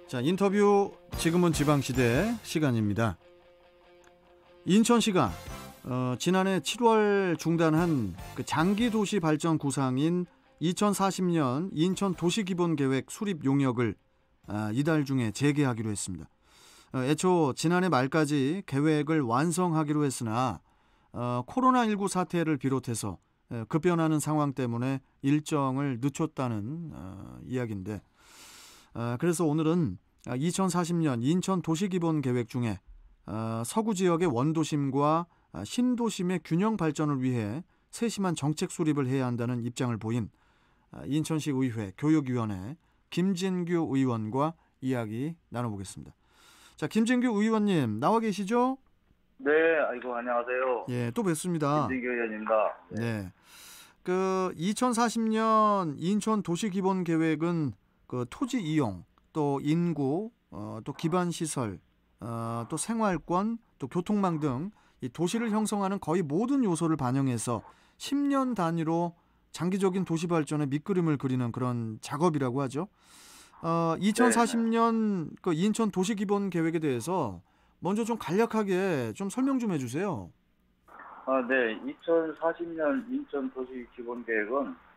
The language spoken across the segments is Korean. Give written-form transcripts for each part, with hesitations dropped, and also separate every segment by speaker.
Speaker 1: 자, 인터뷰 지금은 지방시대 시간입니다. 인천시가 지난해 7월 중단한 그 장기도시 발전 구상인 2040년 인천 도시기본계획 수립 용역을 이달 중에 재개하기로 했습니다. 애초 지난해 말까지 계획을 완성하기로 했으나 코로나19 사태를 비롯해서 급변하는 상황 때문에 일정을 늦췄다는 이야기인데, 그래서 오늘은 2040년 인천 도시기본계획 중에 서구 지역의 원도심과 신도심의 균형 발전을 위해 세심한 정책 수립을 해야 한다는 입장을 보인 인천시 의회 교육위원회 김진규 의원과 이야기 나눠보겠습니다. 자, 김진규 의원님 나와 계시죠?
Speaker 2: 네, 아이고 안녕하세요.
Speaker 1: 예, 또 뵙습니다.
Speaker 2: 김진규 의원입니다.
Speaker 1: 네. 그 2040년 인천 도시기본계획은 그 토지 이용, 또 인구, 또 기반 시설, 또 생활권, 또 교통망 등 이 도시를 형성하는 거의 모든 요소를 반영해서 10년 단위로 장기적인 도시 발전의 밑그림을 그리는 그런 작업이라고 하죠. 2040년 그 인천 도시기본계획에 대해서 먼저 좀 간략하게 좀 설명 좀 해주세요.
Speaker 2: 네, 2040년 인천 도시기본계획은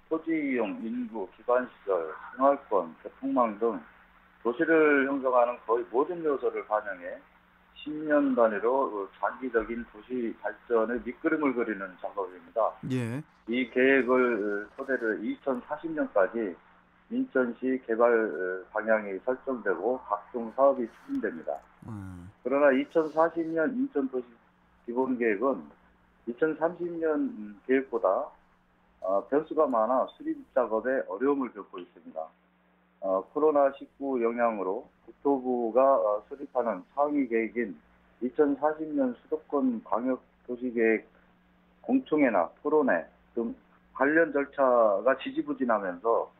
Speaker 2: 토지 이용, 인구, 기반시설, 생활권, 교통망 등 도시를 형성하는 거의 모든 요소를 반영해 10년 단위로 장기적인 도시 발전의 밑그림을 그리는 작업입니다.
Speaker 1: 예.
Speaker 2: 이 계획을 토대로 2040년까지 인천시 개발 방향이 설정되고 각종 사업이 추진됩니다. 그러나 2040년 인천 도시 기본계획은 2030년 계획보다 변수가 많아 수립 작업에 어려움을 겪고 있습니다. 코로나19 영향으로 국토부가 수립하는 상위 계획인 2040년 수도권 광역 도시계획 공청회나 토론회 등 관련 절차가 지지부진하면서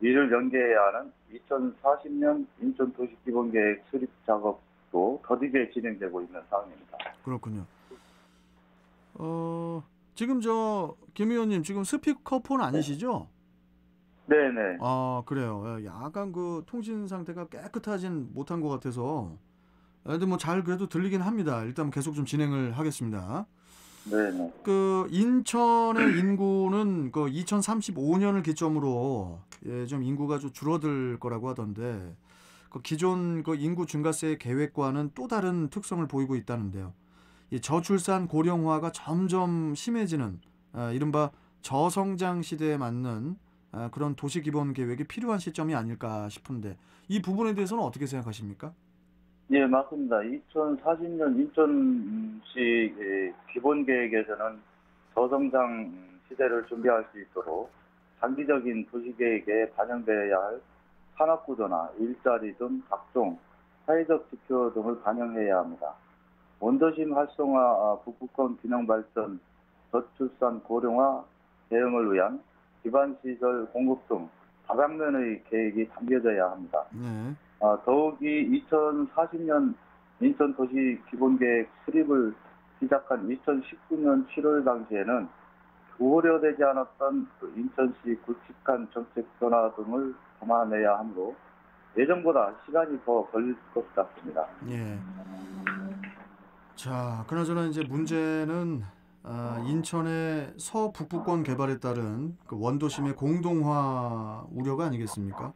Speaker 2: 이를 연계해야 하는 2040년 인천 도시기본계획 수립 작업도 더디게 진행되고 있는 상황입니다.
Speaker 1: 그렇군요. 지금 김 의원님 지금 스피커폰 아니시죠?
Speaker 2: 네네.
Speaker 1: 그래요. 약간 그 통신 상태가 깨끗하진 못한 것 같아서. 근데 뭐 잘 그래도 들리긴 합니다. 일단 계속 좀 진행을 하겠습니다.
Speaker 2: 네네.
Speaker 1: 그 인천의 인구는 그 2035년을 기점으로 좀 인구가 좀 줄어들 거라고 하던데, 그 기존 그 인구 증가세 계획과는 또 다른 특성을 보이고 있다는데요. 이 저출산 고령화가 점점 심해지는 이른바 저성장 시대에 맞는 그런 도시기본계획이 필요한 시점이 아닐까 싶은데, 이 부분에 대해서는 어떻게 생각하십니까?
Speaker 2: 예, 맞습니다. 2040년 인천시 기본계획에서는 저성장 시대를 준비할 수 있도록 장기적인 도시계획에 반영되어야 할 산업구조나 일자리 등 각종 사회적 지표 등을 반영해야 합니다. 원도심 활성화, 북부권 균형 발전, 저출산 고령화 대응을 위한 기반시설 공급 등 다방면의 계획이 담겨져야 합니다.
Speaker 1: 네.
Speaker 2: 더욱이 2040년 인천 도시 기본계획 수립을 시작한 2019년 7월 당시에는 고려되지 않았던 인천시 굵직한 정책 변화 등을 감안해야 하므로 예정보다 시간이 더 걸릴 것 같습니다.
Speaker 1: 예. 자, 그나저나 이제 문제는 인천의 서북부권 개발에 따른 그 원도심의 공동화 우려가 아니겠습니까?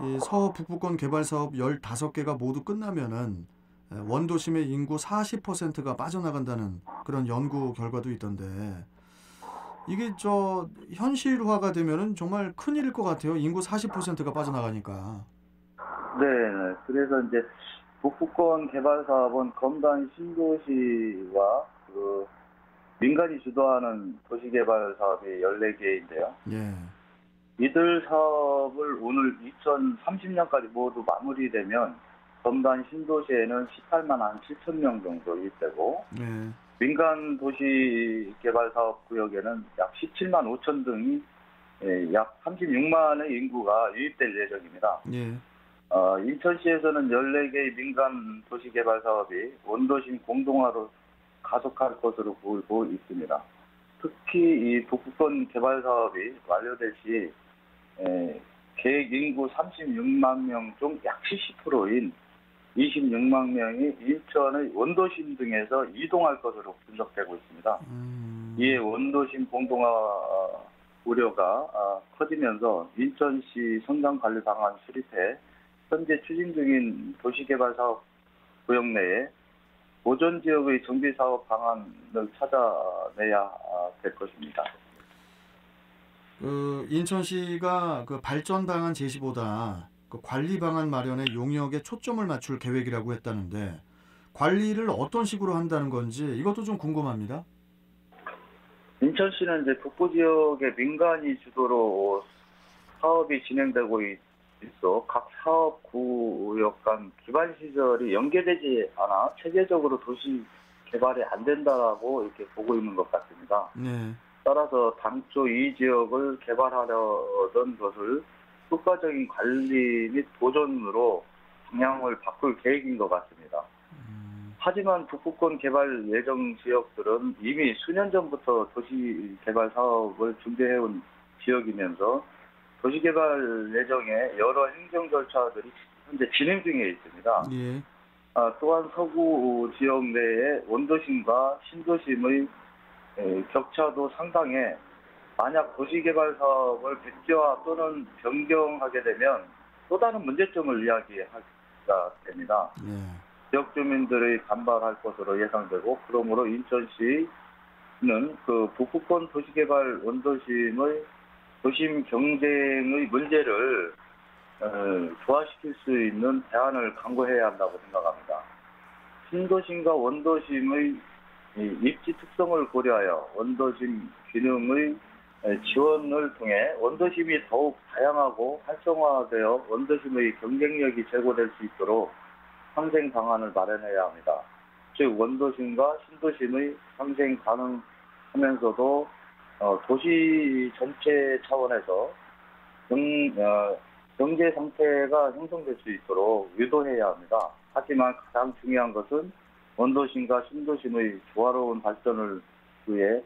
Speaker 1: 이 서북부권 개발 사업 15개가 모두 끝나면은 원도심의 인구 40%가 빠져나간다는 그런 연구 결과도 있던데, 이게 현실화가 되면은 정말 큰일일 것 같아요. 인구 40%가 빠져나가니까.
Speaker 2: 네, 그래서 이제 북부권 개발 사업은 검단 신도시와 민간이 주도하는 도시개발 사업이 14개인데요.
Speaker 1: 예.
Speaker 2: 이들 사업을 오늘 2030년까지 모두 마무리되면 검단 신도시에는 18만 7천 명 정도 유입되고,
Speaker 1: 예.
Speaker 2: 민간 도시개발 사업 구역에는 약 17만 5천 등이 약 36만의 인구가 유입될 예정입니다.
Speaker 1: 예.
Speaker 2: 인천시에서는 14개의 민간 도시개발 사업이 원도심 공동화로 가속할 것으로 보이고 있습니다. 특히 이 북부권 개발 사업이 완료될 시 계획 인구 36만 명 중 약 70%인 26만 명이 인천의 원도심 등에서 이동할 것으로 분석되고 있습니다. 이에 원도심 공동화 우려가 커지면서 인천시 성장관리 방안 수립해 현재 추진 중인 도시개발사업 구역 내에 보존 지역의 정비사업 방안을 찾아내야 될 것입니다.
Speaker 1: 인천시가 그 발전 방안 제시보다 그 관리 방안 마련에 용역에 초점을 맞출 계획이라고 했다는데 관리를 어떤 식으로 한다는 건지 이것도 좀 궁금합니다.
Speaker 2: 인천시는 이제 북부 지역의 민간이 주도로 사업이 진행되고 있어 각 사업 구역 간 기반 시설이 연계되지 않아 체계적으로 도시 개발이 안 된다라고 이렇게 보고 있는 것 같습니다.
Speaker 1: 네.
Speaker 2: 따라서 당초 이 지역을 개발하려던 것을 효과적인 관리 및 보존으로 방향을 바꿀 계획인 것 같습니다. 하지만 북부권 개발 예정 지역들은 이미 수년 전부터 도시 개발 사업을 준비해온 지역이면서 도시 개발 예정에 여러 행정 절차들이 현재 진행 중에 있습니다.
Speaker 1: 예.
Speaker 2: 또한 서구 지역 내에 원도심과 신도심의 격차도 상당해 만약 도시개발 사업을 백지화 또는 변경하게 되면 또 다른 문제점을 이야기하게 됩니다.
Speaker 1: 예.
Speaker 2: 지역 주민들의 반발할 것으로 예상되고 그러므로 인천시는 그 북부권 도시개발 원도심의 도심 경쟁의 문제를 조화시킬 수 있는 대안을 강구해야 한다고 생각합니다. 신도심과 원도심의 입지 특성을 고려하여 원도심 기능의 지원을 통해 원도심이 더욱 다양하고 활성화되어 원도심의 경쟁력이 제고될 수 있도록 상생 방안을 마련해야 합니다. 즉 원도심과 신도심의 상생 가능하면서도 도시 전체 차원에서 경제 상태가 형성될 수 있도록 유도해야 합니다. 하지만 가장 중요한 것은 원도심과 신도심의 조화로운 발전을 위해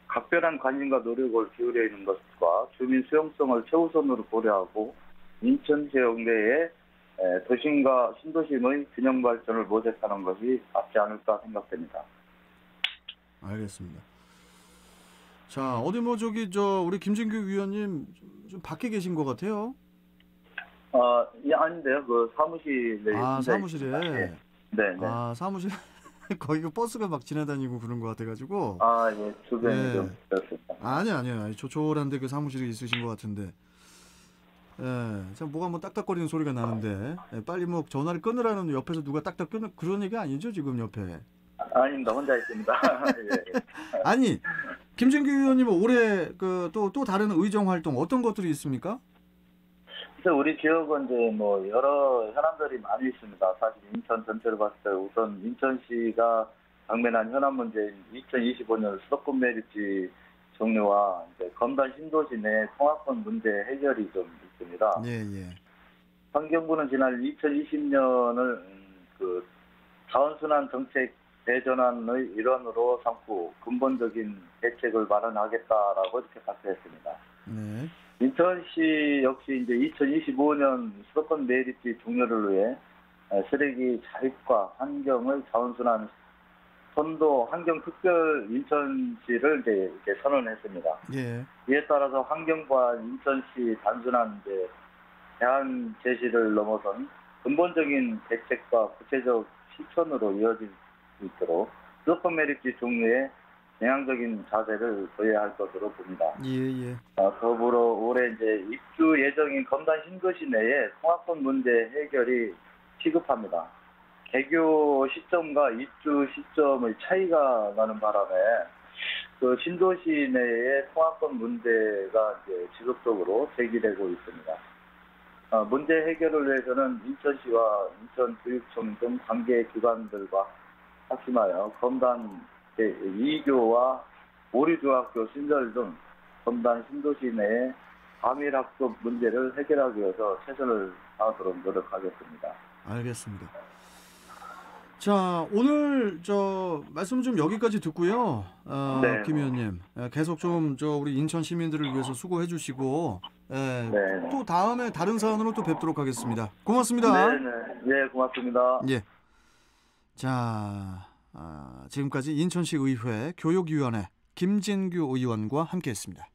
Speaker 2: 각별한 관심과 노력을 기울여 있는 것과 주민 수용성을 최우선으로 고려하고 인천 지역 내에 도심과 신도심의 균형 발전을 모색하는 것이 맞지 않을까 생각됩니다.
Speaker 1: 알겠습니다. 자, 어디 우리 김진규 위원님 좀 밖에 계신 것 같아요.
Speaker 2: 아닌데요. 그 사무실에.
Speaker 1: 사무실에.
Speaker 2: 네.
Speaker 1: 사무실 거기 그 버스가 막 지나다니고 그런 것 같아가지고.
Speaker 2: 예, 주변이
Speaker 1: 네.
Speaker 2: 좀 그렇습니다.
Speaker 1: 아니요. 조촐한데 그 사무실에 있으신 것 같은데. 참 뭐가 딱딱거리는 소리가 나는데 빨리 전화를 끊으라는 옆에서 누가 딱딱 끊는 그런 얘기 아니죠 지금 옆에?
Speaker 2: 아닙니다. 혼자 있습니다. 예.
Speaker 1: 아니 김진규 의원님은 올해 또 다른 의정 활동 어떤 것들이 있습니까?
Speaker 2: 그래서 우리 지역은 이제 여러 현안들이 많이 있습니다. 사실 인천 전체를 봤을 때 우선 인천시가 당면한 현안 문제인 2025년 수도권 매립지 종료와 이제 검단 신도시 내 통합권 문제 해결이 좀 있습니다.
Speaker 1: 예.
Speaker 2: 환경부는 지난 2020년을 그 자원순환 정책 대전환의 일환으로 삼고 근본적인 대책을 마련하겠다라고 이렇게 발표했습니다.
Speaker 1: 네.
Speaker 2: 인천시 역시 이제 2025년 수도권 매립지 종료를 위해 쓰레기 자립과 환경의 자원순환 선도 환경특별 인천시를 이제 선언했습니다.
Speaker 1: 예.
Speaker 2: 이에 따라서 환경부와 인천시 단순한 이제 대안 제시를 넘어선 근본적인 대책과 구체적 실천으로 이어질 수 있도록 수도권 매립지 종류에 영향적인 자세를 보여야 할 것으로 봅니다.
Speaker 1: 예.
Speaker 2: 더불어 올해 이제 입주 예정인 검단 신도시 내에 통합권 문제 해결이 시급합니다. 개교 시점과 입주 시점의 차이가 나는 바람에 그 신도시 내의 통합권 문제가 이제 지속적으로 제기되고 있습니다. 문제 해결을 위해서는 인천시와 인천교육청 등 관계 기관들과 합심하여 검단 제2교와 오류중학교 신설 등 검단 신도시 내의 과밀학급 문제를 해결하기 위해서 최선을 다하도록 노력하겠습니다.
Speaker 1: 알겠습니다. 자, 오늘 말씀 좀 여기까지 듣고요.
Speaker 2: 네.
Speaker 1: 김 의원님 계속 우리 인천 시민들을 위해서 수고해 주시고 예,
Speaker 2: 네.
Speaker 1: 또 다음에 다른 사안으로 또 뵙도록 하겠습니다. 고맙습니다.
Speaker 2: 네네. 네, 고맙습니다.
Speaker 1: 예. 자, 지금까지 인천시 의회 교육위원회 김진규 의원과 함께했습니다.